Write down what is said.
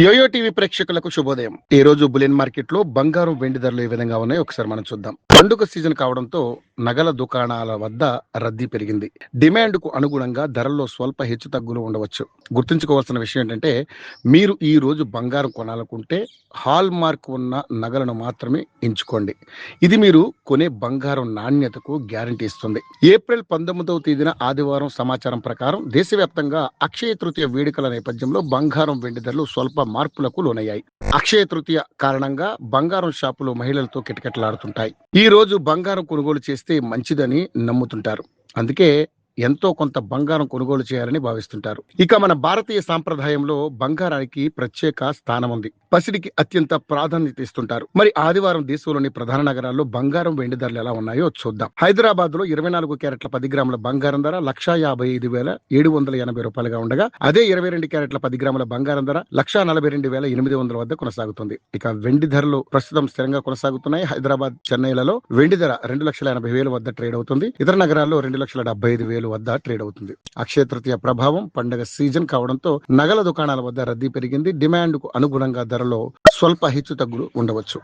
Yo-yo TV ప్రేక్షకులకు శుభోదయం. ఈ రోజు బులియన్ మార్కెట్ లో బంగారం వెండి ధరలు ఏ విధంగా ఉన్నాయో ఒకసారి మనం చూద్దాం. పండుగ సీజన్ కావడంతో నగల దుకాణాల వద్ద రద్దీ పెరిగింది. డిమాండ్ కు అనుగుణంగా ధరల్లో స్వల్ప హెచ్చు తగ్గులు ఉండవచ్చు. గుర్తుంచుకోవాల్సిన విషయం ఏంటంటే, మీరు ఈ రోజు బంగారం కొనాలనుకుంటే హాల్ మార్క్ ఉన్న నగలను మాత్రమే ఎంచుకోండి. ఇది మీరు కొనే బంగారం నాణ్యతకు గ్యారంటీ ఇస్తుంది. ఏప్రిల్ 19వ తేదీన ఆదివారం సమాచారం ప్రకారం దేశవ్యాప్తంగా అక్షయ తృతీయ వేడుకల నేపథ్యంలో బంగారం వెండి ధరలు స్వల్ప మార్పులకు లోనయ్యాయి. అక్షయ తృతీయ కారణంగా బంగారం షాపులు మహిళలతో కిటకిటలాడుతుంటాయి. ఈ రోజు బంగారం కొనుగోలు చేస్తే మంచిదని నమ్ముతుంటారు. అందుకే ఎంతో కొంత బంగారం కొనుగోలు చేయాలని భావిస్తుంటారు. ఇక మన భారతీయ సాంప్రదాయంలో బంగారానికి ప్రత్యేక స్థానం ఉంది. పసిడికి అత్యంత ప్రాధాన్యత ఇస్తుంటారు. మరి ఆదివారం దేశంలోని ప్రధాన నగరాల్లో బంగారం వెండి ధరలు ఎలా ఉన్నాయో చూద్దాం. హైదరాబాద్ లో 24 క్యారెట్ల 10 గ్రాముల బంగారం ధర 1,55,780 రూపాయలుగా ఉండగా, అదే 22 క్యారెట్ల 10 గ్రాముల బంగారం ధర 1,42,800 వద్ద కొనసాగుతుంది. ఇక వెండి ధరలు ప్రస్తుతం స్థిరంగా కొనసాగుతున్నాయి. హైదరాబాద్, చెన్నైలలో వెండి ధర 2,80,000 వద్ద ట్రేడ్ అవుతుంది. ఇతర నగరాల్లో 2,75,000 వద్ద ట్రేడ్ అవుతుంది. అక్షయ తృతీయ ప్రభావం పండుగ సీజన్ కావడంతో నగల దుకాణాల వద్ద రద్దీ పెరిగింది. డిమాండ్ కు అనుగుణంగా ధరలో స్వల్ప హెచ్చు తగ్గులు ఉండవచ్చు.